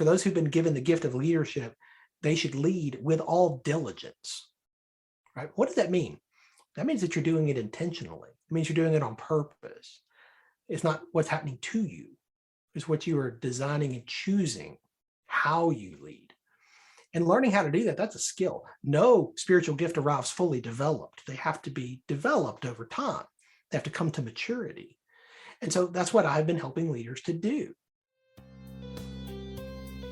for those who've been given the gift of leadership, they should lead with all diligence, right? What does that mean? That means that you're doing it intentionally. It means you're doing it on purpose. It's not what's happening to you. It's what you are designing and choosing how you lead. And learning how to do that, that's a skill. No spiritual gift arrives fully developed. They have to be developed over time. They have to come to maturity. And so that's what I've been helping leaders to do.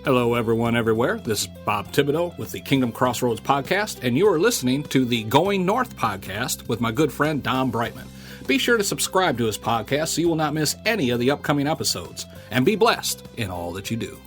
Hello, everyone, everywhere. This is Bob Thibodeau with the Kingdom Crossroads podcast, and you are listening to the Going North podcast with my good friend Don Brightman. Be sure to subscribe to his podcast so you will not miss any of the upcoming episodes, and be blessed in all that you do.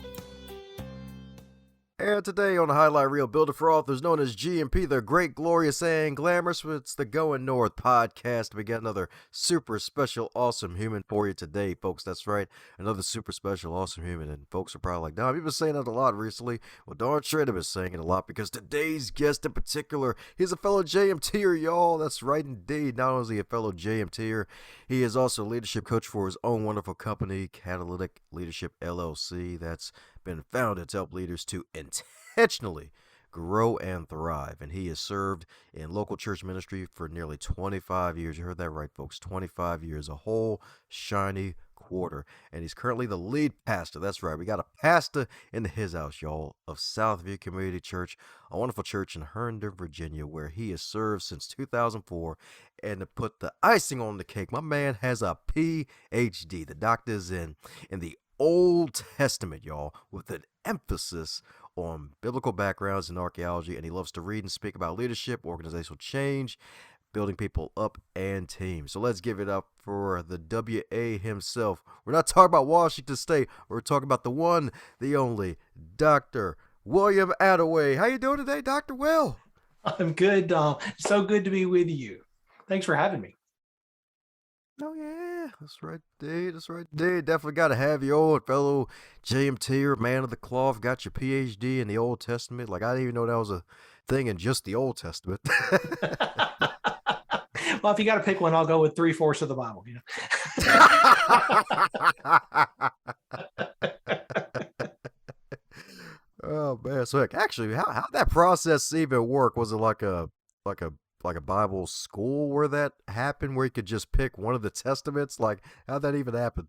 And today on the Highlight Reel, Builder for Authors, known as GMP, the great, glorious, and glamorous, it's the Going North podcast. We got another super special, awesome human for you today, folks. That's right, another super special, awesome human. And folks are probably like, Don, you've been saying that a lot recently. Well, darn straight I've been saying it a lot, because today's guest in particular, he's a fellow JMTer, y'all. That's right, indeed. Not only is he a fellow JMTer, he is also a leadership coach for his own wonderful company, Catalytic Leadership, LLC. That's been founded to help leaders to intentionally grow and thrive. And he has served in local church ministry for nearly 25 years. You heard that right, folks. 25 years, a whole shiny quarter. And he's currently the lead pastor. That's right. We got a pastor in his house, y'all, of Southview Community Church, a wonderful church in Herndon, Virginia, where he has served since 2004. And to put the icing on the cake, my man has a PhD. The doctor's in the Old Testament, y'all, with an emphasis on biblical backgrounds and archaeology, and he loves to read and speak about leadership, organizational change, building people up, and teams. So let's give it up for the WA himself. We're not talking about Washington State. We're talking about the one, the only, Dr. William Attaway. How you doing today, Dr. Will? I'm good, Dom. So good to be with you. Thanks for having me. Oh, yeah, that's right, dude. That's right, dude. Definitely got to have your old fellow JMTer, man of the cloth, got your PhD in the Old Testament. Like, I didn't even know that was a thing in just the Old Testament. Well, if you got to pick one, I'll go with 3/4 of the Bible, you know. Oh, man. So, actually, how'd that process even work? Was it like a Bible school where that happened, where you could just pick one of the testaments? Like, how'd that even happen?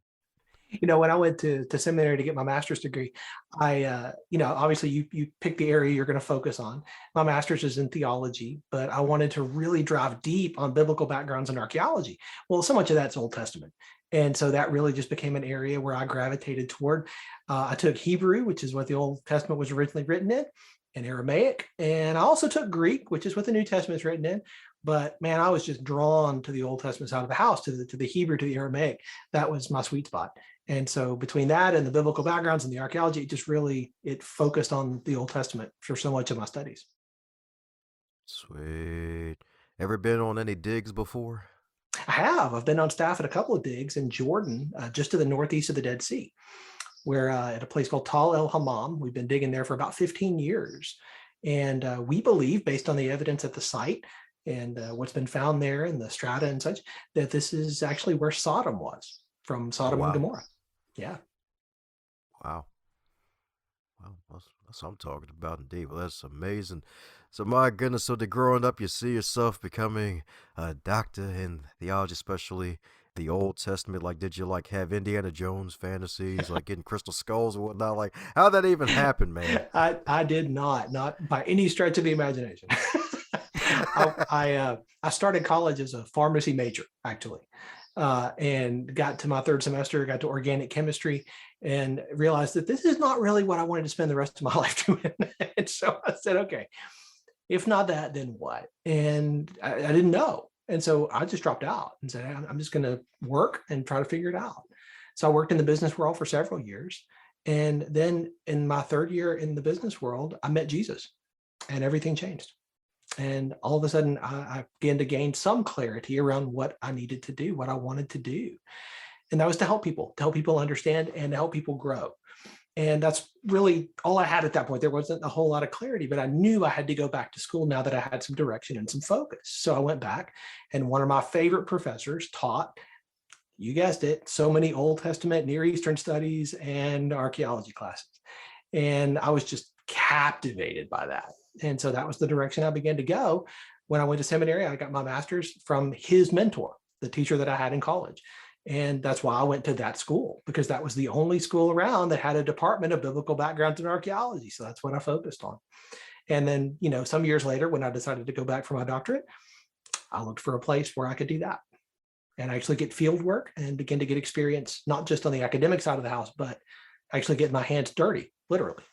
You know, when I went to seminary to get my master's degree, I, obviously you pick the area you're going to focus on. My master's is in theology, but I wanted to really drive deep on biblical backgrounds and archaeology. Well, so much of that's Old Testament. And so that really just became an area where I gravitated toward. I took Hebrew, which is what the Old Testament was originally written in, and Aramaic. And I also took Greek, which is what the New Testament is written in. But man, I was just drawn to the Old Testament side of the house, to the Hebrew, to the Aramaic. That was my sweet spot. And so between that and the biblical backgrounds and the archaeology, it focused on the Old Testament for so much of my studies. Sweet. Ever been on any digs before? I have. I've been on staff at a couple of digs in Jordan, just to the northeast of the Dead Sea, where at a place called Tal El Hammam. We've been digging there for about 15 years. And we believe, based on the evidence at the site and what's been found there in the strata and such, that this is actually where Sodom was, from Sodom and Gomorrah. Yeah. Wow. Well, that's what I'm talking about, indeed. Well, that's amazing. So, my goodness, so growing up, you see yourself becoming a doctor in theology, especially the Old Testament. Like, did you have Indiana Jones fantasies, like getting crystal skulls and whatnot? Like, how'd that even happen, man? I did not by any stretch of the imagination. I started college as a pharmacy major, actually, and got to my third semester, got to organic chemistry, and realized that this is not really what I wanted to spend the rest of my life doing. And so I said, okay, if not that, then what? And I didn't know. And so I just dropped out and said, I'm just going to work and try to figure it out. So I worked in the business world for several years. And then in my third year in the business world, I met Jesus, and everything changed. And all of a sudden, I began to gain some clarity around what I needed to do, what I wanted to do. And that was to help people understand and to help people grow. And that's really all I had at that point. There wasn't a whole lot of clarity, but I knew I had to go back to school now that I had some direction and some focus. So I went back, and one of my favorite professors taught, you guessed it, so many Old Testament, Near Eastern studies, and archaeology classes. And I was just captivated by that. And so that was the direction I began to go. When I went to seminary, I got my master's from his mentor, the teacher that I had in college. And that's why I went to that school, because that was the only school around that had a department of biblical backgrounds and archaeology. So that's what I focused on. And then, some years later, when I decided to go back for my doctorate, I looked for a place where I could do that and actually get field work and begin to get experience, not just on the academic side of the house, but actually get my hands dirty, literally.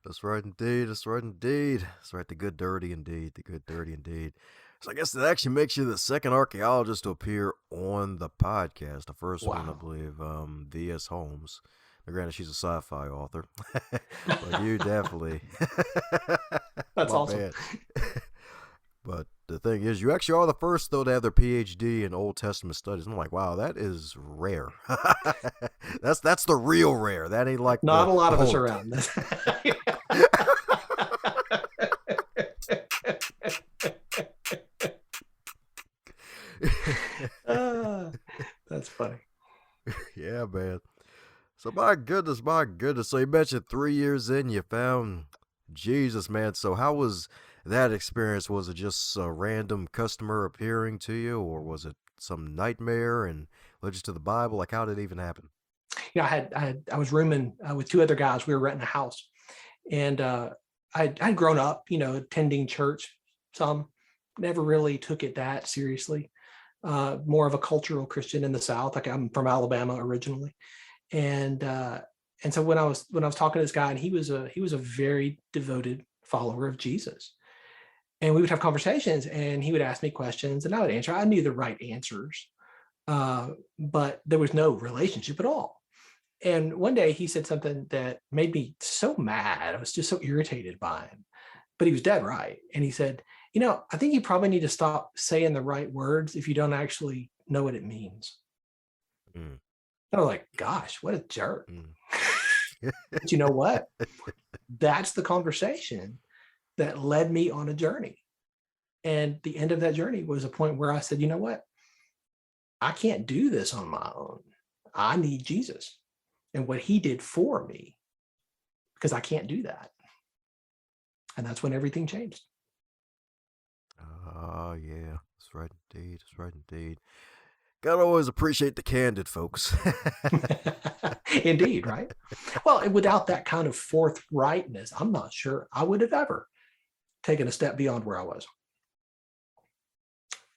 That's right, indeed. That's right, indeed. That's right. The good, dirty, indeed. The good, dirty, indeed. So I guess it actually makes you the second archaeologist to appear on the podcast. The first one, I believe, V.S. Holmes. Now, granted, she's a sci-fi author, but you definitely. That's awesome. But the thing is, you actually are the first, though, to have their PhD in Old Testament studies. I'm like, wow, that is rare. That's the real rare. That ain't like not a lot of us around. That's funny. Yeah, man. So my goodness. So you mentioned 3 years in, you found Jesus, man. So how was that experience? Was it just a random customer appearing to you, or was it some nightmare and led you to the Bible? Like, how did it even happen? I was rooming with two other guys. We were renting a house, and I'd grown up, attending church. Some never really took it that seriously. More of a cultural Christian in the South. Like, I'm from Alabama originally, and so when I was talking to this guy, and he was a very devoted follower of Jesus, and we would have conversations, and he would ask me questions, and I would answer. I knew the right answers, but there was no relationship at all. And one day he said something that made me so mad. I was just so irritated by him, but he was dead right. And he said, I think you probably need to stop saying the right words if you don't actually know what it means. Mm. I was like, gosh, what a jerk. But you know what? That's the conversation that led me on a journey. And the end of that journey was a point where I said, you know what? I can't do this on my own. I need Jesus and what he did for me, because I can't do that. And that's when everything changed. Oh, yeah. That's right, indeed. That's right, indeed. Gotta always appreciate the candid folks. Indeed, right? Well, without that kind of forthrightness, I'm not sure I would have ever taken a step beyond where I was.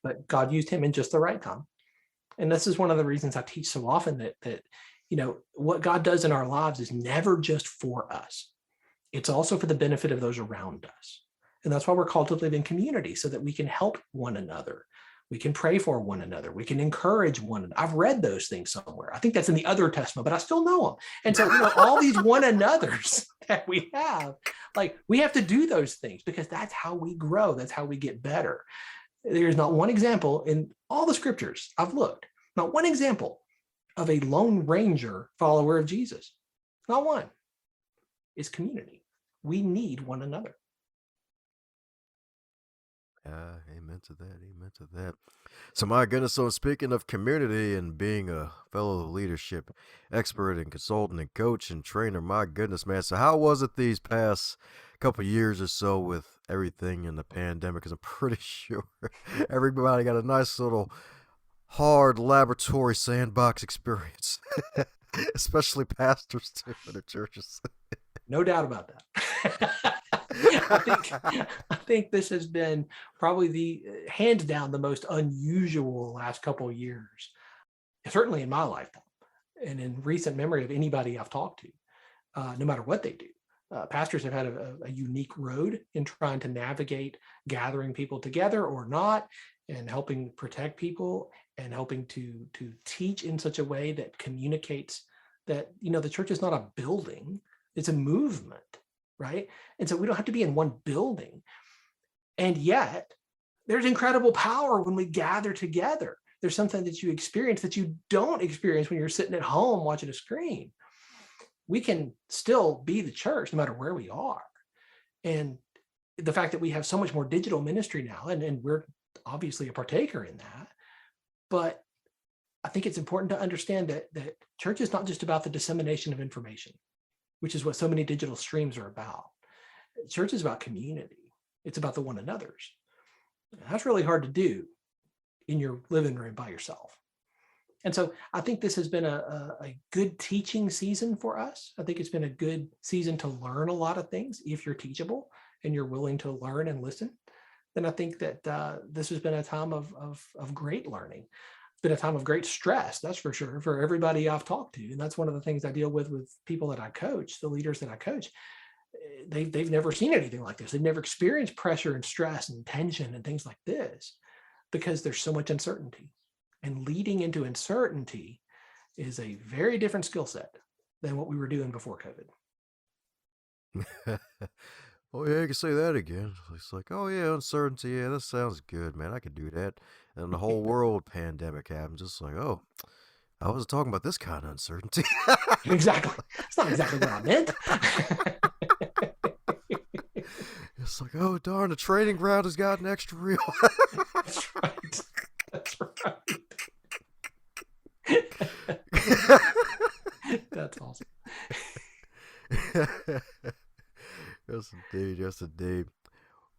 But God used him in just the right time. And this is one of the reasons I teach so often that what God does in our lives is never just for us. It's also for the benefit of those around us. And that's why we're called to live in community, so that we can help one another. We can pray for one another. We can encourage one another. I've read those things somewhere. I think that's in the other testament, but I still know them. And so, all these one another's that we have, like, we have to do those things, because that's how we grow. That's how we get better. There's not one example in all the scriptures I've looked, not one example of a Lone Ranger follower of Jesus. Not one. It's community. We need one another. Amen to that. Amen to that. So my goodness, so speaking of community and being a fellow leadership expert and consultant and coach and trainer, my goodness, man. So how was it these past couple of years or so with everything in the pandemic? Because I'm pretty sure everybody got a nice little hard laboratory sandbox experience, especially pastors too in the churches. No doubt about that. I think this has been probably the hands down the most unusual last couple of years, certainly in my lifetime and in recent memory of anybody I've talked to, no matter what they do. Pastors have had a unique road in trying to navigate gathering people together or not, and helping protect people, and helping to teach in such a way that communicates that, the church is not a building, it's a movement. Right? And so we don't have to be in one building. And yet there's incredible power when we gather together. There's something that you experience that you don't experience when you're sitting at home watching a screen. We can still be the church no matter where we are. And the fact that we have so much more digital ministry now, and we're obviously a partaker in that, but I think it's important to understand that church is not just about the dissemination of information, which is what so many digital streams are about. Church is about community. It's about the one another's. That's really hard to do in your living room by yourself. And so I think this has been a good teaching season for us. I think it's been a good season to learn a lot of things. If you're teachable and you're willing to learn and listen, then I think that this has been a time of great learning. It's been a time of great stress, that's for sure, for everybody I've talked to. And that's one of the things I deal with people that I coach, the leaders that I coach. They've never seen anything like this. They've never experienced pressure and stress and tension and things like this because there's so much uncertainty. And leading into uncertainty is a very different skill set than what we were doing before COVID. Oh yeah, you can say that again. It's like, oh yeah, uncertainty. Yeah, that sounds good, man. I could do that. And the whole world pandemic happened. Just like, oh, I wasn't talking about this kind of uncertainty. Exactly. It's not exactly what I meant. It's like, oh darn, the training ground has gotten extra real. That's right. That's right. That's awesome. Yes, indeed. Yes, indeed.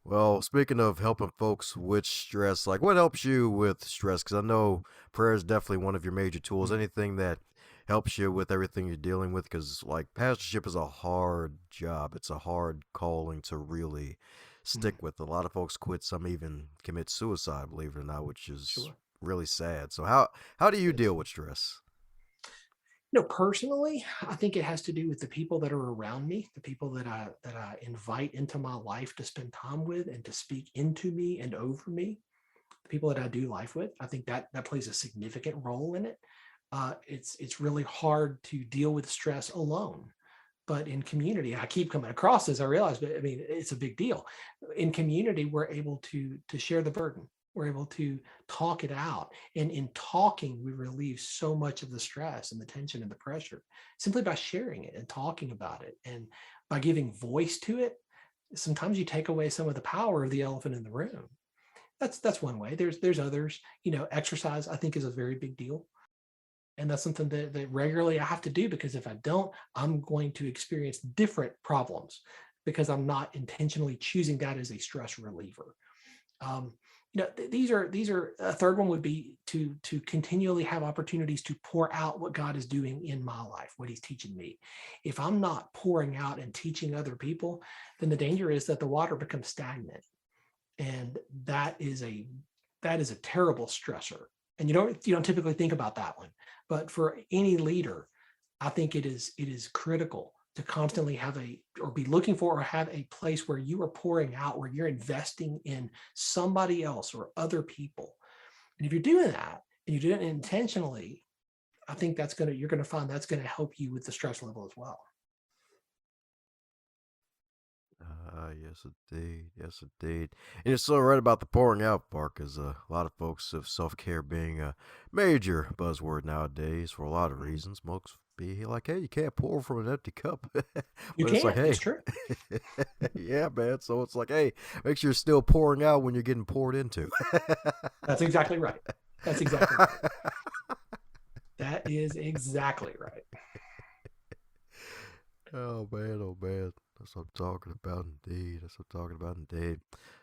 Well, speaking of helping folks with stress, like what helps you with stress? Because I know prayer is definitely one of your major tools. Anything that helps you with everything you're dealing with, because like pastorship is a hard job. It's a hard calling to really stick with. A lot of folks quit. Some even commit suicide, believe it or not, which is Sure. really sad. So how do you deal with stress? Personally, I think it has to do with the people that are around me, the people that I invite into my life to spend time with and to speak into me and over me, the people that I do life with. I think that plays a significant role in it. It's really hard to deal with stress alone, but in community, I keep coming across this, I realize, but I mean, it's a big deal. In community, we're able to share the burden. We're able to talk it out. And in talking, we relieve so much of the stress and the tension and the pressure simply by sharing it and talking about it. And by giving voice to it, sometimes you take away some of the power of the elephant in the room. That's one way. There's others. Exercise, I think, is a very big deal. And that's something that regularly I have to do, because if I don't, I'm going to experience different problems because I'm not intentionally choosing that as a stress reliever. These are a third one would be to continually have opportunities to pour out what God is doing in my life, what he's teaching me. If I'm not pouring out and teaching other people, then the danger is that the water becomes stagnant. And that is a terrible stressor. And you don't typically think about that one, but for any leader, I think it is critical to constantly have be looking for or have a place where you are pouring out, where you're investing in somebody else or other people. And if you're doing that and you do it intentionally, I think you're going to find that's going to help you with the stress level as well. Yes, indeed. Yes, indeed. And you're so right about the pouring out part, because a lot of folks have self-care being a major buzzword nowadays for a lot of reasons. Most be like, hey, you can't pour from an empty cup. But it's like, hey, It's true. yeah, man. So it's like, hey, make sure you're still pouring out when you're getting poured into. That's exactly right. That's exactly right. That is exactly right. Oh, man. Oh, man. That's what I'm talking about, indeed. That's what I'm talking about, indeed.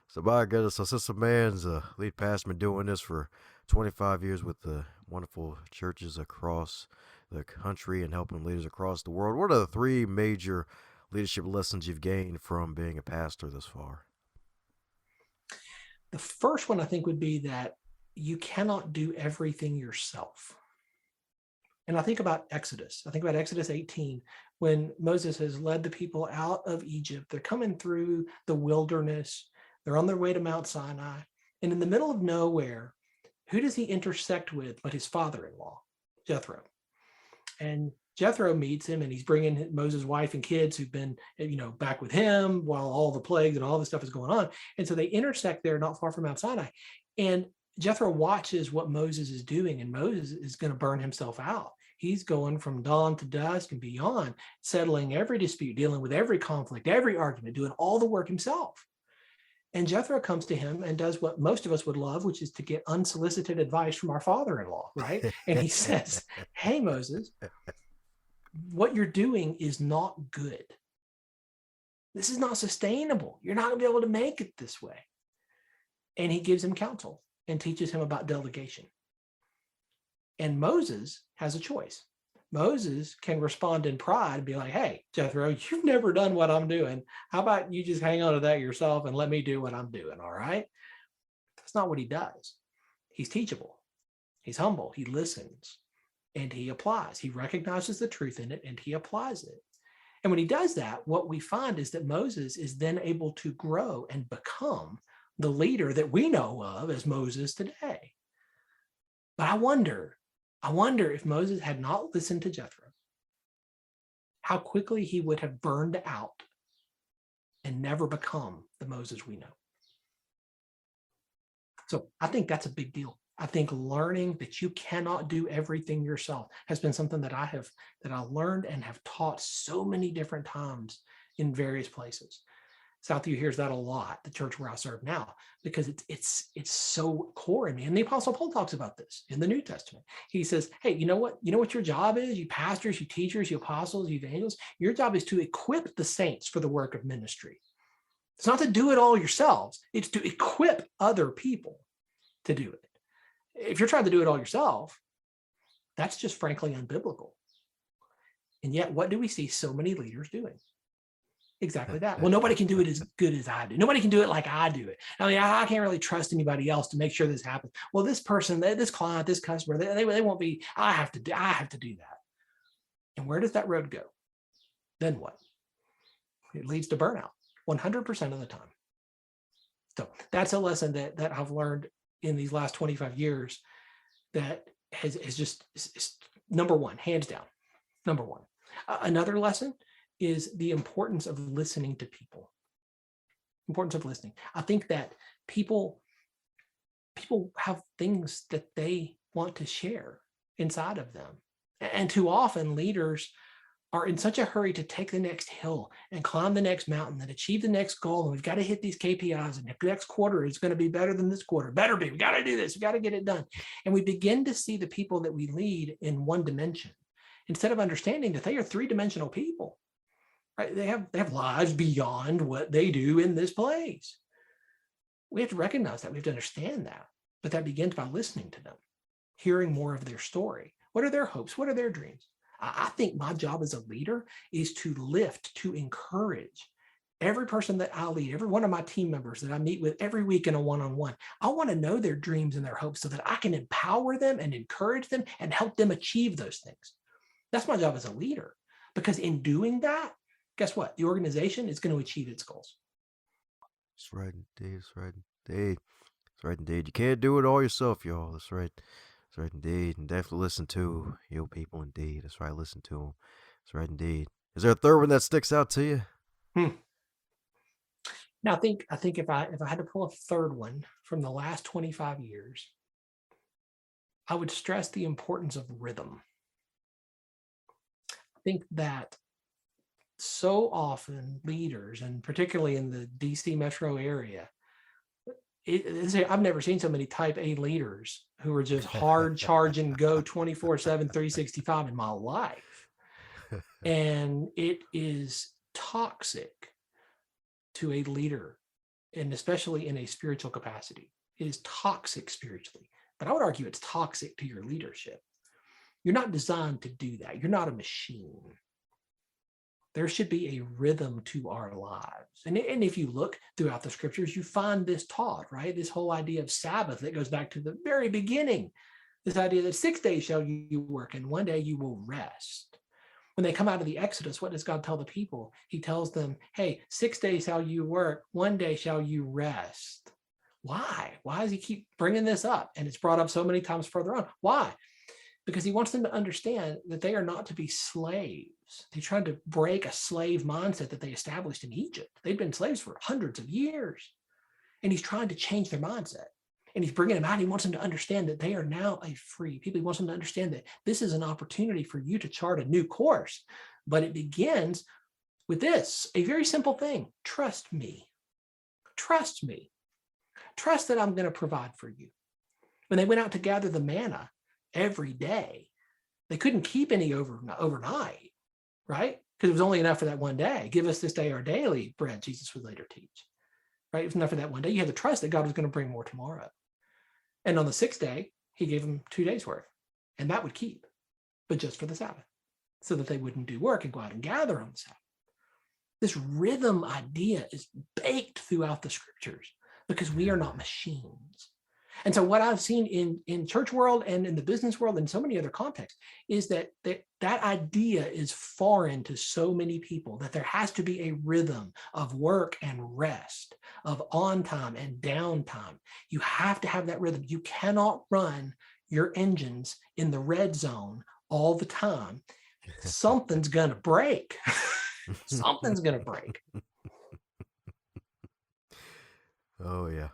So, my goodness, so since a man's lead pastor been doing this for 25 years with the wonderful churches across the country and helping leaders across the world, what are the 3 major leadership lessons you've gained from being a pastor this far? The first one, I think, would be that you cannot do everything yourself. And I think about Exodus. I think about Exodus 18, when Moses has led the people out of Egypt. They're coming through the wilderness. They're on their way to Mount Sinai. And in the middle of nowhere, who does he intersect with but his father-in-law, Jethro? And Jethro meets him, and he's bringing Moses' wife and kids who've been, back with him while all the plagues and all this stuff is going on. And so they intersect there not far from Mount Sinai. And Jethro watches what Moses is doing, and Moses is going to burn himself out. He's going from dawn to dusk and beyond, settling every dispute, dealing with every conflict, every argument, doing all the work himself. And Jethro comes to him and does what most of us would love, which is to get unsolicited advice from our father-in-law, right? And he says, hey, Moses, what you're doing is not good. This is not sustainable. You're not going to be able to make it this way. And he gives him counsel and teaches him about delegation. And Moses has a choice. Moses can respond in pride and be like, hey, Jethro, you've never done what I'm doing. How about you just hang on to that yourself and let me do what I'm doing, all right? That's not what he does. He's teachable. He's humble. He listens and he applies. He recognizes the truth in it and he applies it. And when he does that, what we find is that Moses is then able to grow and become the leader that we know of as Moses today. But I wonder if Moses had not listened to Jethro, how quickly he would have burned out and never become the Moses we know. So I think that's a big deal. I think learning that you cannot do everything yourself has been something that I learned and have taught so many different times in various places. Southview hears that a lot, the church where I serve now, because it's so core in me. And the Apostle Paul talks about this in the New Testament. He says, hey, you know what your job is? You pastors, you teachers, you apostles, you evangelists, your job is to equip the saints for the work of ministry. It's not to do it all yourselves. It's to equip other people to do it. If you're trying to do it all yourself, that's just frankly unbiblical. And yet, what do we see so many leaders doing? Exactly that. Well, nobody can do it as good as I do. Nobody can do it like I do it. I mean, I can't really trust anybody else to make sure this happens. Well, this person, this client, this customer, they won't be, I have to do that. And where does that road go? Then what? It leads to burnout 100% of the time. So that's a lesson that I've learned in these last 25 years that has just number one, hands down, number one. Another lesson is the importance of listening to people. Importance of listening. I think that people have things that they want to share inside of them. And too often leaders are in such a hurry to take the next hill and climb the next mountain and achieve the next goal. And we've got to hit these KPIs and the next quarter is going to be better than this quarter. Better be, we got to do this. We got to get it done. And we begin to see the people that we lead in one dimension instead of understanding that they are three-dimensional people. Right? They have lives beyond what they do in this place. We have to recognize that. We have to understand that. But that begins by listening to them, hearing more of their story. What are their hopes? What are their dreams? I think my job as a leader is to lift, to encourage every person that I lead, every one of my team members that I meet with every week in a one-on-one. I want to know their dreams and their hopes so that I can empower them and encourage them and help them achieve those things. That's my job as a leader, because in doing that, guess what? The organization is going to achieve its goals. That's right, indeed. That's right, indeed. That's right, indeed. You can't do it all yourself, y'all. That's right. That's right, indeed. And definitely listen to your people, indeed. That's right. Listen to them. That's right, indeed. Is there a third one that sticks out to you? Now, I think if I had to pull a third one from the last 25 years, I would stress the importance of rhythm. I think that so often leaders, and particularly in the DC metro area, I've never seen so many type A leaders who are just hard charging, go 24/7, 365 in my life. And it is toxic to a leader, and especially in a spiritual capacity. It is toxic spiritually, but I would argue it's toxic to your leadership. You're not designed to do that. You're not a machine. There should be a rhythm to our lives. And if you look throughout the scriptures, you find this taught, right? This whole idea of Sabbath that goes back to the very beginning. This idea that 6 days shall you work and one day you will rest. When they come out of the Exodus, what does God tell the people? He tells them, hey, 6 days shall you work, one day shall you rest. Why? Why does he keep bringing this up? And it's brought up so many times further on. Why? Because he wants them to understand that they are not to be slaves. They're trying to break a slave mindset that they established in Egypt. They've been slaves for hundreds of years. And he's trying to change their mindset. And he's bringing them out. He wants them to understand that they are now a free people. He wants them to understand that this is an opportunity for you to chart a new course. But it begins with this, a very simple thing. Trust me. Trust me. Trust that I'm going to provide for you. When they went out to gather the manna every day, they couldn't keep any overnight, right? Because it was only enough for that one day. Give us this day our daily bread, Jesus would later teach, right? It was enough for that one day. You had to trust that God was going to bring more tomorrow. And on the sixth day, he gave them 2 days worth, and that would keep, but just for the Sabbath, so that they wouldn't do work and go out and gather on the Sabbath. This rhythm idea is baked throughout the scriptures because we are not machines. And so what I've seen in church world and in the business world and so many other contexts is that idea is foreign to so many people, that there has to be a rhythm of work and rest, of on time and downtime. You have to have that rhythm. You cannot run your engines in the red zone all the time. Something's going to break. Something's going to break. Oh, yeah.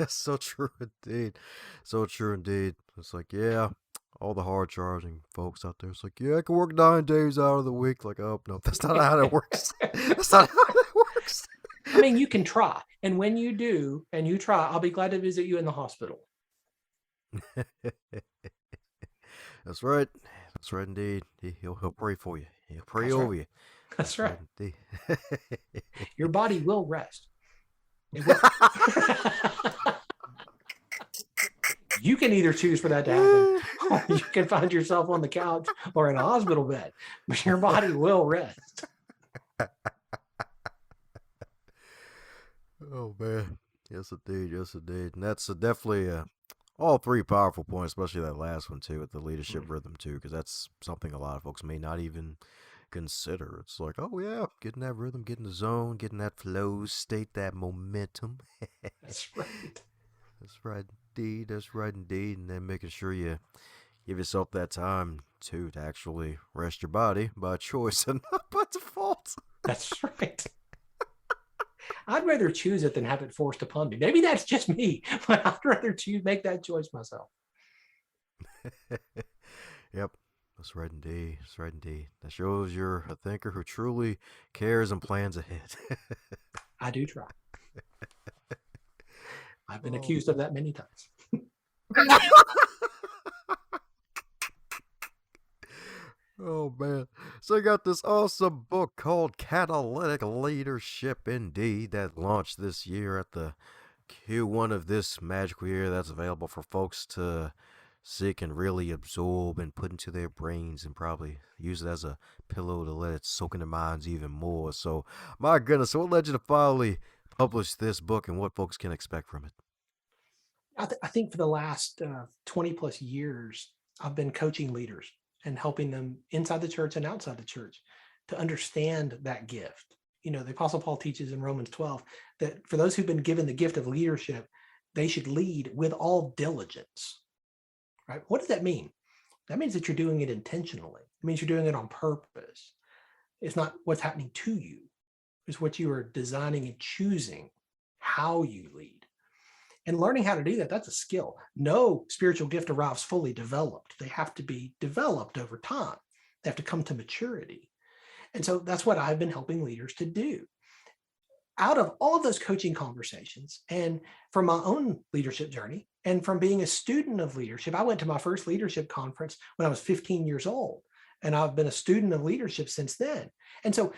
So true indeed. So true indeed. It's like, yeah, all the hard charging folks out there. It's like, yeah, I can work 9 days out of the week. Like, oh, no, that's not how that works. That's not how that works. I mean, you can try. And when you do, and you try, I'll be glad to visit you in the hospital. That's right. That's right indeed. He'll pray for you. He'll pray That's over right. you. That's right. Indeed. Your body will rest. It will. You can either choose for that to happen, or you can find yourself on the couch or in a hospital bed, but your body will rest. Oh, man. Yes, indeed. Yes, indeed. And that's definitely all three powerful points, especially that last one, too, with the leadership rhythm, too, because that's something a lot of folks may not even consider. It's like, oh, yeah, getting that rhythm, getting the zone, getting that flow state, that momentum. That's right. That's right, indeed. That's right, indeed. And then making sure you give yourself that time, too, to actually rest your body by choice and not by default. That's right. I'd rather choose it than have it forced upon me. Maybe that's just me, but I'd rather make that choice myself. Yep. That's right, indeed. That's right, indeed. That shows you're a thinker who truly cares and plans ahead. I do try. I've been accused of that many times. Oh, man. So I got this awesome book called Catalytic Leadership, indeed, that launched this year at the Q1 of this magical year. That's available for folks to seek and really absorb and put into their brains and probably use it as a pillow to let it soak in their minds even more. So, my goodness, so what led you to finally publish this book and what folks can expect from it? I think for the last 20 plus years, I've been coaching leaders and helping them inside the church and outside the church to understand that gift. You know, the Apostle Paul teaches in Romans 12 that for those who've been given the gift of leadership, they should lead with all diligence, right? What does that mean? That means that you're doing it intentionally. It means you're doing it on purpose. It's not what's happening to you. It's what you are designing and choosing how you lead. And learning how to do that, that's a skill. No spiritual gift arrives fully developed. They have to be developed over time. They have to come to maturity. And so that's what I've been helping leaders to do. Out of all of those coaching conversations and from my own leadership journey and from being a student of leadership, I went to my first leadership conference when I was 15 years old. And I've been a student of leadership since then. And so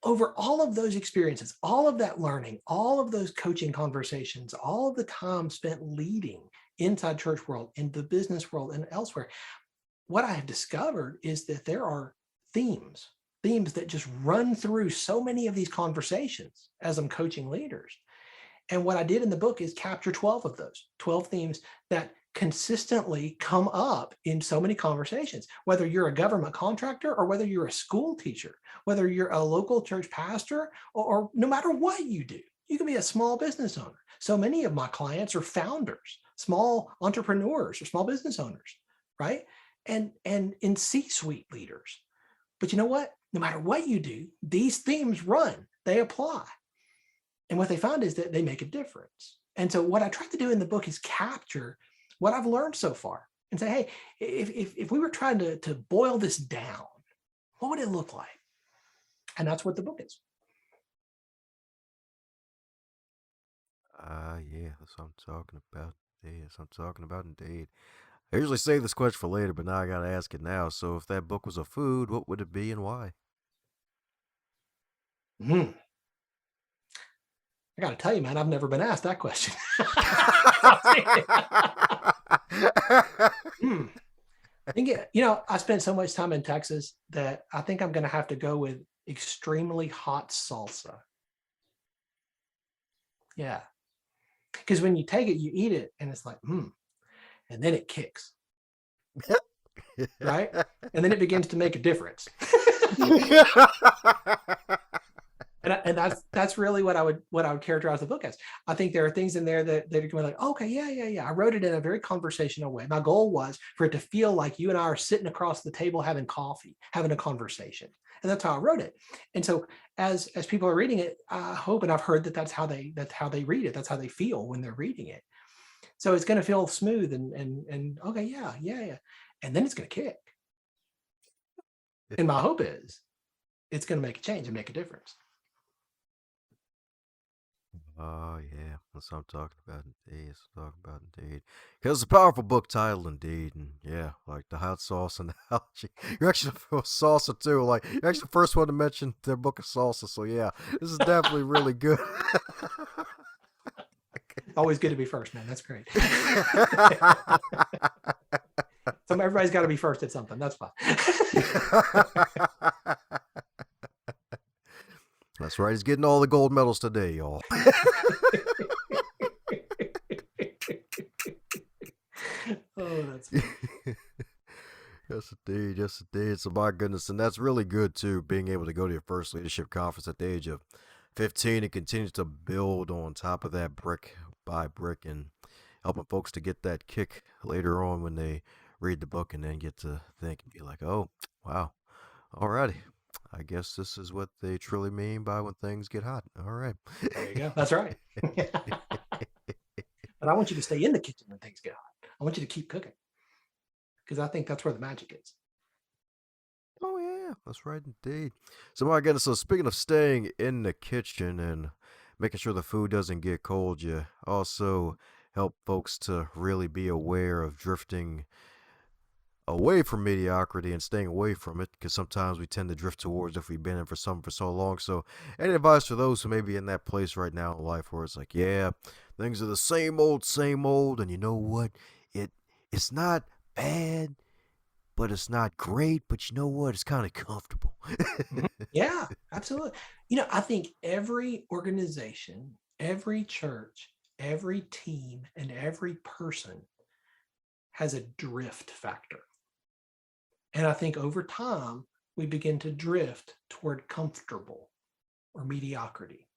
over all of those experiences, all of that learning, all of those coaching conversations, all of the time spent leading inside church world, in the business world, and elsewhere, what I have discovered is that there are themes that just run through so many of these conversations as I'm coaching leaders. And what I did in the book is capture 12 of those, 12 themes that consistently come up in so many conversations, whether you're a government contractor or whether you're a school teacher, whether you're a local church pastor, or no matter what you do, you can be a small business owner. So many of my clients are founders, small entrepreneurs or small business owners, right? And in C-suite leaders. But you know what? No matter what you do, these themes run, they apply. And what they find is that they make a difference. And so what I try to do in the book is capture what I've learned so far and say, hey, if we were trying to boil this down, what would it look like? And that's what the book is. Yeah, that's what I'm talking about. Yeah, that's what I'm talking about indeed. I usually save this question for later, but now I gotta ask it now. So, if that book was a food, what would it be and why? Hmm. I got to tell you, man, I've never been asked that question. Hmm. I think, I spent so much time in Texas that I think I'm going to have to go with extremely hot salsa. Yeah. Because when you take it, you eat it and it's like, and then it kicks. Right. And then it begins to make a difference. And that's really what I would characterize the book as. I think there are things in there that are going to be like, okay, yeah. I wrote it in a very conversational way. My goal was for it to feel like you and I are sitting across the table having coffee, having a conversation. And that's how I wrote it. And so as people are reading it, I hope, and I've heard that's how they read it. That's how they feel when they're reading it. So it's going to feel smooth and okay, yeah. And then it's going to kick. And my hope is it's going to make a change and make a difference. Oh, yeah, that's what I'm talking about indeed. That's what I'm talking about indeed. Because it's a powerful book title indeed. And yeah, like the hot sauce analogy. You're actually the salsa too. Like, you're actually the first one to mention their book of salsa. So yeah, this is definitely really good. Always good to be first, man. That's great. So everybody's got to be first at something. That's fine. That's right. He's getting all the gold medals today, y'all. Oh, that's funny. Yes, indeed. Yes, indeed. So, my goodness. And that's really good, too, being able to go to your first leadership conference at the age of 15 and continue to build on top of that brick by brick and helping folks to get that kick later on when they read the book and then get to think and be like, oh, wow. Alrighty. I guess this is what they truly mean by when things get hot. All right. There you go. That's right. But I want you to stay in the kitchen when things get hot. I want you to keep cooking because I think that's where the magic is. Oh, yeah. That's right, indeed. So, my goodness. So, speaking of staying in the kitchen and making sure the food doesn't get cold, you also help folks to really be aware of drifting away from mediocrity and staying away from it because sometimes we tend to drift towards if we've been in for something for so long. So, any advice for those who may be in that place right now in life where it's like, yeah, things are the same old, and you know what? It's not bad, but it's not great, but you know what? It's kind of comfortable. Yeah, absolutely. I think every organization, every church, every team, and every person has a drift factor. And I think over time, we begin to drift toward comfortable or mediocrity.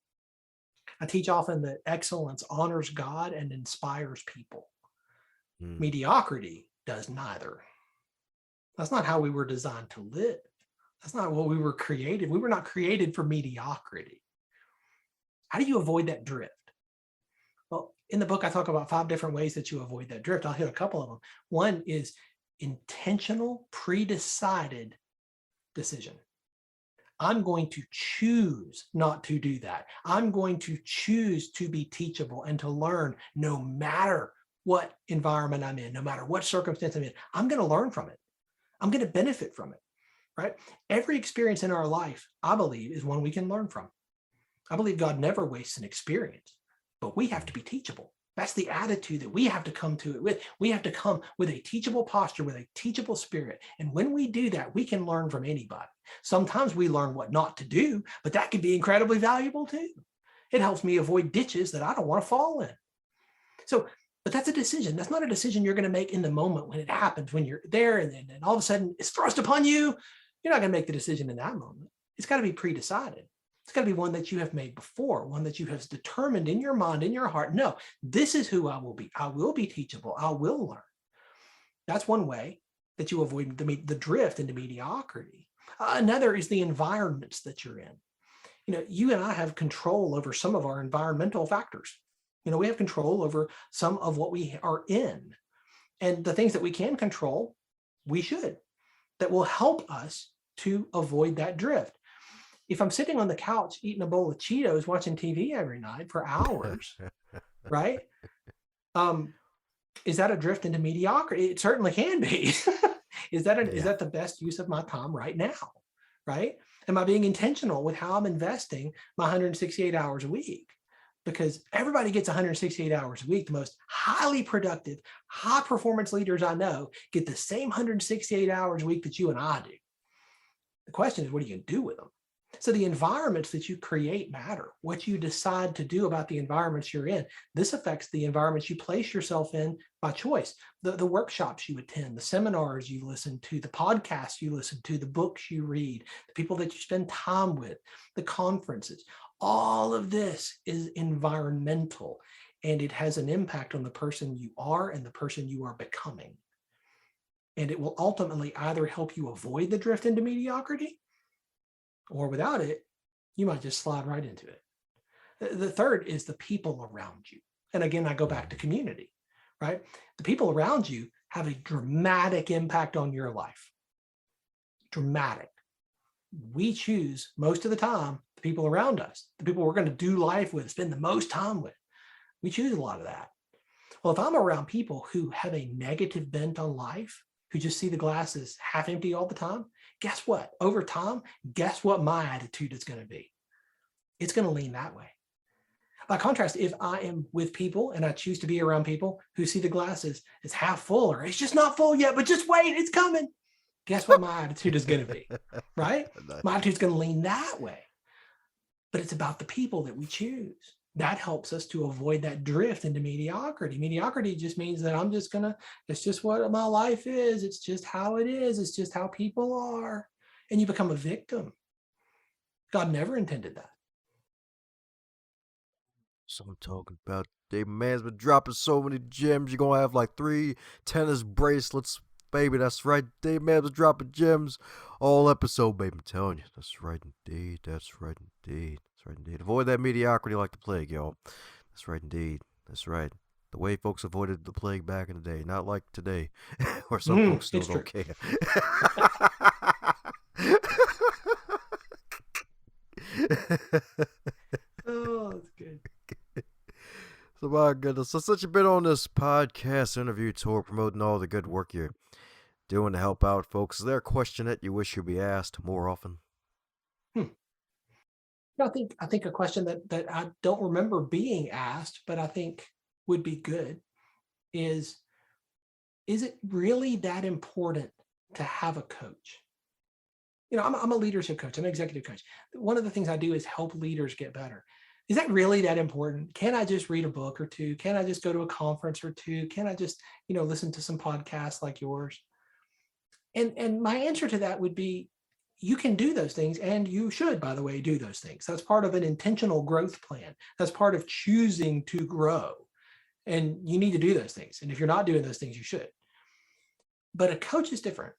I teach often that excellence honors God and inspires people. Mediocrity does neither. That's not how we were designed to live. That's not what we were created. We were not created for mediocrity. How do you avoid that drift? Well, in the book, I talk about 5 different ways that you avoid that drift. I'll hit a couple of them. One is intentional, pre-decided decision. I'm going to choose not to do that. I'm going to choose to be teachable and to learn no matter what environment I'm in, no matter what circumstance I'm in. I'm going to learn from it. I'm going to benefit from it, right? Every experience in our life, I believe, is one we can learn from. I believe God never wastes an experience, but we have to be teachable. That's the attitude that we have to come to it with. We have to come with a teachable posture, with a teachable spirit. And when we do that, we can learn from anybody. Sometimes we learn what not to do, but that can be incredibly valuable too. It helps me avoid ditches that I don't want to fall in. So, but that's a decision. That's not a decision you're going to make in the moment when it happens, when you're there and then all of a sudden it's thrust upon you. You're not going to make the decision in that moment. It's got to be pre-decided. It's got to be one that you have made before, one that you have determined in your mind, in your heart. No, this is who I will be. I will be teachable. I will learn. That's one way that you avoid the drift into mediocrity. Another is the environments that you're in. You and I have control over some of our environmental factors. We have control over some of what we are in. And the things that we can control, we should. That will help us to avoid that drift. If I'm sitting on the couch eating a bowl of Cheetos, watching TV every night for hours, right? Is that a drift into mediocrity? It certainly can be. Is that the best use of my time right now? Right? Am I being intentional with how I'm investing my 168 hours a week? Because everybody gets 168 hours a week. The most highly productive, high performance leaders I know get the same 168 hours a week that you and I do. The question is, what are you going to do with them? So the environments that you create matter. What you decide to do about the environments you're in. This affects the environments you place yourself in by choice. The workshops you attend, the seminars you listen to, the podcasts you listen to, the books you read, the people that you spend time with, the conferences. All of this is environmental, and it has an impact on the person you are and the person you are becoming. And it will ultimately either help you avoid the drift into mediocrity, or without it, you might just slide right into it. The third is the people around you. And again, I go back to community, right? The people around you have a dramatic impact on your life. Dramatic. We choose most of the time the people around us, the people we're going to do life with, spend the most time with. We choose a lot of that. Well, if I'm around people who have a negative bent on life, who just see the glass as half empty all the time, guess what? Over time, guess what my attitude is going to be? It's going to lean that way. By contrast, if I am with people and I choose to be around people who see the glass as half full, or it's just not full yet, but just wait, it's coming. Guess what my attitude is going to be, right? My attitude is going to lean that way. But it's about the people that we choose. That helps us to avoid that drift into mediocrity. Mediocrity just means that it's just what my life is. It's just how it is. It's just how people are. And you become a victim. God never intended that. So I'm talking about Dave Man's been dropping so many gems. You're going to have like 3 tennis bracelets. Baby, that's right. Dave Man's been dropping gems all episode, baby. I'm telling you. That's right indeed. That's right indeed. That's right indeed. Avoid that mediocrity like the plague, y'all. That's right indeed. That's right. The way folks avoided the plague back in the day. Not like today, where some folks still don't care. Oh, that's good. So my goodness. So since you've been on this podcast interview tour promoting all the good work you're doing to help out folks, is there a question that you wish you'd be asked more often? I think a question that I don't remember being asked, but I think would be good is it really that important to have a coach? You know, I'm a leadership coach. I'm an executive coach. One of the things I do is help leaders get better. Is that really that important? Can I just read a book or two? Can I just go to a conference or two? Can I just, listen to some podcasts like yours? And my answer to that would be, you can do those things, and you should, by the way, do those things. That's part of an intentional growth plan. That's part of choosing to grow. And you need to do those things. And if you're not doing those things, you should. But a coach is different.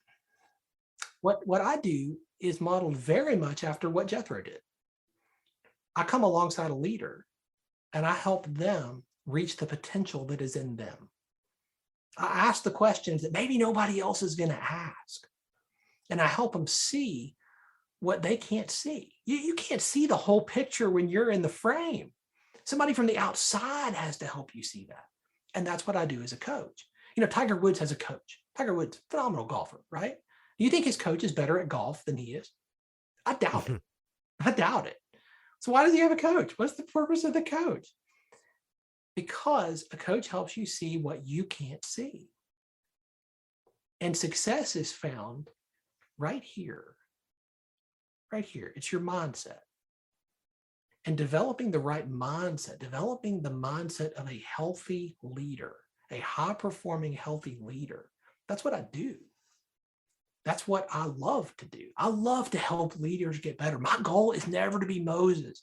What I do is modeled very much after what Jethro did. I come alongside a leader and I help them reach the potential that is in them. I ask the questions that maybe nobody else is going to ask. And I help them see what they can't see. You can't see the whole picture when you're in the frame. Somebody from the outside has to help you see that. And that's what I do as a coach. Tiger Woods has a coach. Tiger Woods, phenomenal golfer, right? Do you think his coach is better at golf than he is? I doubt it. I doubt it. So why does he have a coach? What's the purpose of the coach? Because a coach helps you see what you can't see. And success is found right here. Right here. It's your mindset. And developing the right mindset, developing the mindset of a healthy leader, a high-performing, healthy leader. That's what I do. That's what I love to do. I love to help leaders get better. My goal is never to be Moses.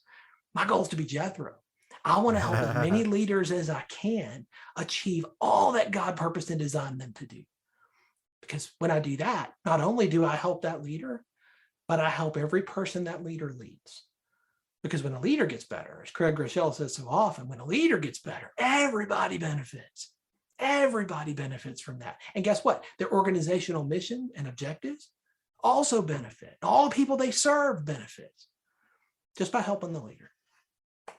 My goal is to be Jethro. I want to help as many leaders as I can achieve all that God purposed and designed them to do. Because when I do that, not only do I help that leader, but I help every person that leader leads. Because when a leader gets better, as Craig Groeschel says so often, when a leader gets better, everybody benefits. Everybody benefits from that. And guess what? Their organizational mission and objectives also benefit. All the people they serve benefits just by helping the leader.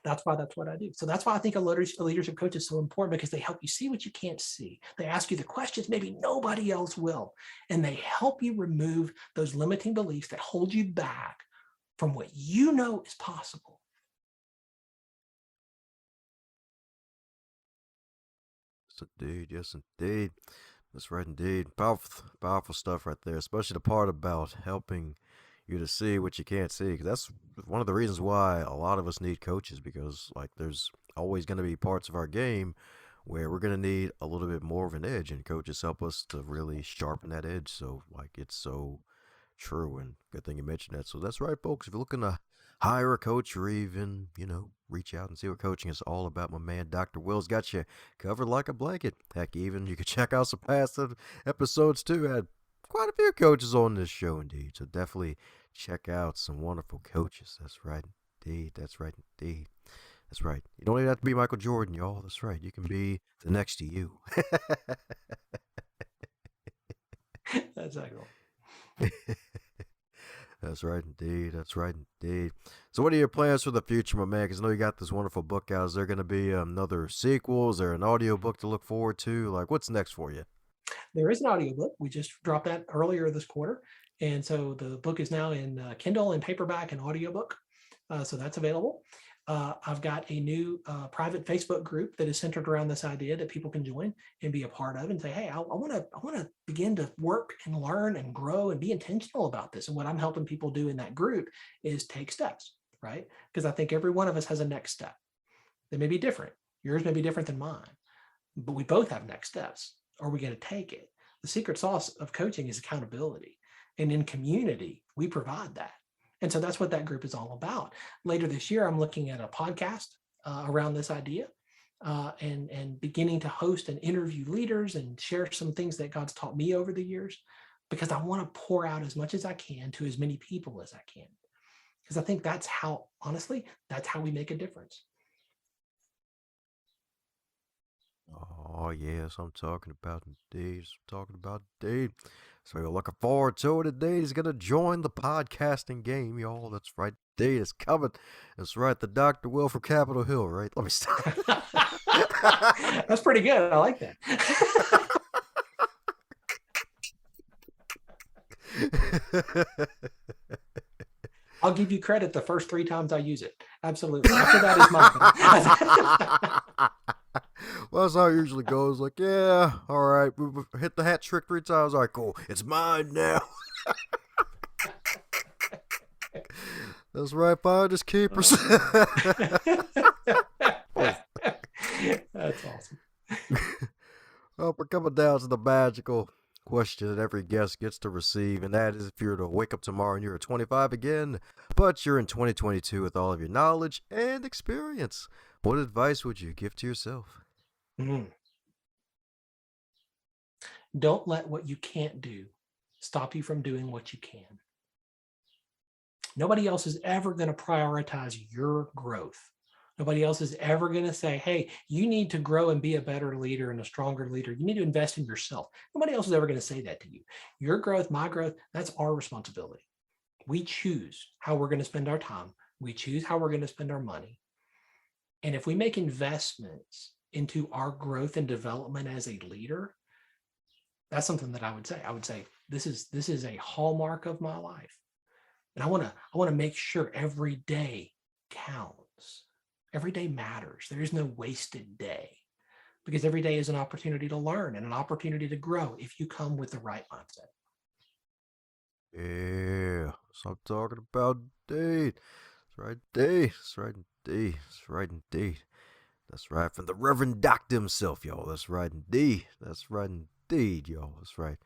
That's what I do. So that's why I think a leadership coach is so important, because they help you see what you can't see. They ask you the questions maybe nobody else will, and they help you remove those limiting beliefs that hold you back from what you know is possible. Yes, indeed. Yes, indeed. That's right, indeed. Powerful, powerful stuff right there, especially the part about helping you to see what you can't see. Because that's one of the reasons why a lot of us need coaches, because, like, there's always going to be parts of our game where we're going to need a little bit more of an edge, and coaches help us to really sharpen that edge. So, like, it's so true, and good thing you mentioned that. So that's right, folks. If you're looking to hire a coach, or even, reach out and see what coaching is all about, my man Dr. Will's got you covered like a blanket. Heck, even you can check out some past episodes too. Had quite a few coaches on this show, indeed. So definitely check out some wonderful coaches. That's right, indeed. That's right, indeed. That's right. You don't even have to be Michael Jordan, y'all. That's right. You can be the next to you. That's excellent. That's right, indeed. That's right, indeed. So what are your plans for the future, my man? Because I know you got this wonderful book out. Is there going to be another sequel? Is there an audio book to look forward to? Like, what's next for you? There is an audiobook. We just dropped that earlier this quarter. And so the book is now in Kindle and paperback and audiobook. So that's available. I've got a new private Facebook group that is centered around this idea that people can join and be a part of, and say, hey, I want to begin to work and learn and grow and be intentional about this. And what I'm helping people do in that group is take steps, right? Because I think every one of us has a next step. They may be different. Yours may be different than mine, but we both have next steps. Are we going to take it? The secret sauce of coaching is accountability. And in community, we provide that. And so that's what that group is all about. Later this year, I'm looking at a podcast around this idea and beginning to host and interview leaders and share some things that God's taught me over the years, because I want to pour out as much as I can to as many people as I can. Because I think that's how, honestly, that's how we make a difference. Oh, yes, I'm talking about indeed. So you're looking forward to it. Indeed, he's going to join the podcasting game, y'all. That's right. Indeed, it's coming. That's right. The Dr. Will from Capitol Hill, right? Let me stop. That's pretty good. I like that. I'll give you credit the first 3 times I use it. Absolutely. After that is mine. Well, that's how it usually goes. Like, yeah, all right, we hit the hat trick 3 times. All right, cool. It's mine now. That's right, finders keepers. That's awesome. Well, we're coming down to the magical question that every guest gets to receive, and that is, if you were to wake up tomorrow and you're 25 again, but you're in 2022 with all of your knowledge and experience, what advice would you give to yourself? Don't let what you can't do stop you from doing what you can. Nobody else is ever going to prioritize your growth. Nobody else is ever going to say, hey, you need to grow and be a better leader and a stronger leader. You need to invest in yourself. Nobody else is ever going to say that to you. Your growth, my growth, that's our responsibility. We choose how we're going to spend our time. We choose how we're going to spend our money. And if we make investments into our growth and development as a leader, that's something that I would say. I would say this is a hallmark of my life. And I want to make sure every day counts. Every day matters. There is no wasted day, because every day is an opportunity to learn and an opportunity to grow if you come with the right mindset. Yeah, so I'm talking about indeed. That's right, indeed. That's right, indeed. That's right, indeed. That's right, from the Reverend Doctor himself, y'all. That's right, indeed. That's right, indeed, y'all. That's right.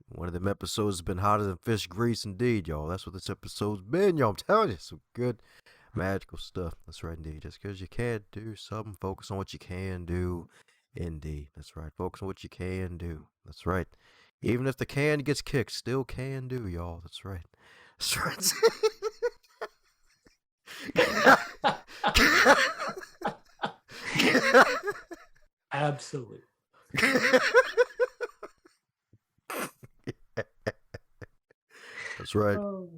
One of them episodes has been hotter than fish grease, indeed, y'all. That's what this episode's been, y'all. I'm telling you, some good, magical stuff. That's right, indeed. Just because you can't do something, focus on what you can do. Indeed. That's right. Focus on what you can do. That's right. Even if the can gets kicked, still can do, y'all. That's right. That's right. Absolutely. That's right. Oh.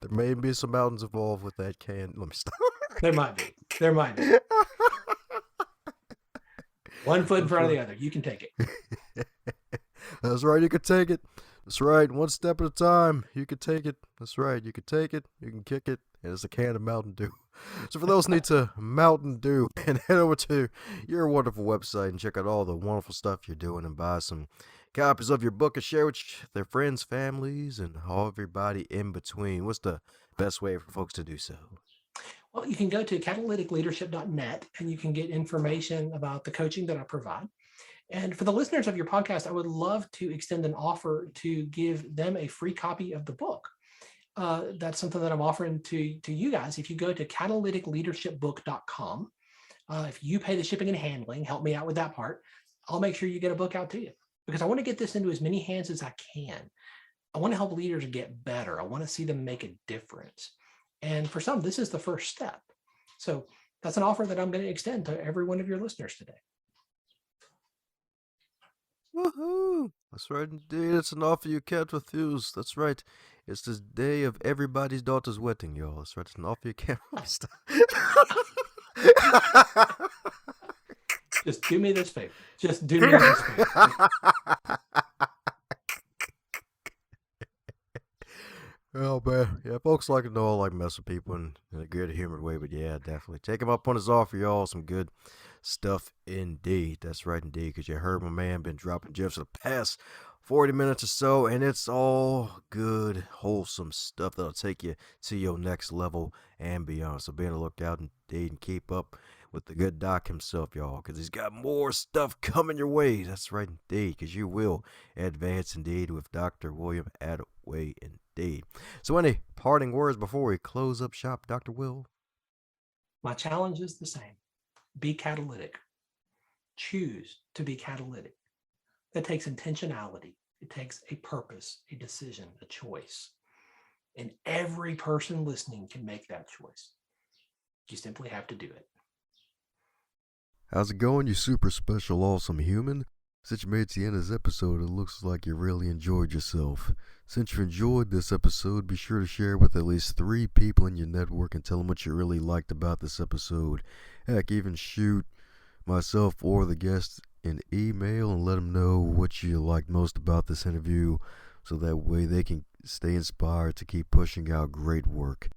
There may be some mountains involved with that can. Let me stop. There might be. They're mine. One foot in front of the other. You can take it. That's right. You can take it. That's right. One step at a time. You can take it. That's right. You can take it. You can kick it. And it's a can of Mountain Dew. So for those who need to Mountain Dew, and head over to your wonderful website and check out all the wonderful stuff you're doing and buy some copies of your book and share with their friends, families, and everybody in between. What's the best way for folks to do so? Well, you can go to catalyticleadership.net and you can get information about the coaching that I provide. And for the listeners of your podcast, I would love to extend an offer to give them a free copy of the book. That's something that I'm offering to you guys. If you go to catalyticleadershipbook.com, if you pay the shipping and handling, help me out with that part, I'll make sure you get a book out to you, because I want to get this into as many hands as I can. I want to help leaders get better. I want to see them make a difference. And for some, this is the first step. So that's an offer that I'm going to extend to every one of your listeners today. Woohoo! That's right, indeed. It's an offer you can't refuse. That's right. It's this day of everybody's daughter's wedding, y'all. That's right. It's an offer you can't refuse. Just do me this favor. Just do me this favor. Oh, man. Yeah, folks like to know I like mess with people in a good humored way, but yeah, definitely. Take him up on his offer, y'all. Some good stuff indeed. That's right, indeed, because you heard my man been dropping gems for the past 40 minutes or so, and it's all good, wholesome stuff that'll take you to your next level and beyond. So be on the lookout indeed and keep up with the good doc himself, y'all, because he's got more stuff coming your way. That's right, indeed, because you will advance indeed with Dr. William Attaway, indeed. So any parting words before we close up shop, Dr. Will? My challenge is the same. Be catalytic. Choose to be catalytic. That takes intentionality. It takes a purpose, a decision, a choice. And every person listening can make that choice. You simply have to do it. How's it going, you super special, awesome human? Since you made it to the end of this episode, it looks like you really enjoyed yourself. Since you enjoyed this episode, be sure to share it with at least 3 people in your network and tell them what you really liked about this episode. Heck, even shoot myself or the guest an email and let them know what you liked most about this interview, so that way they can stay inspired to keep pushing out great work.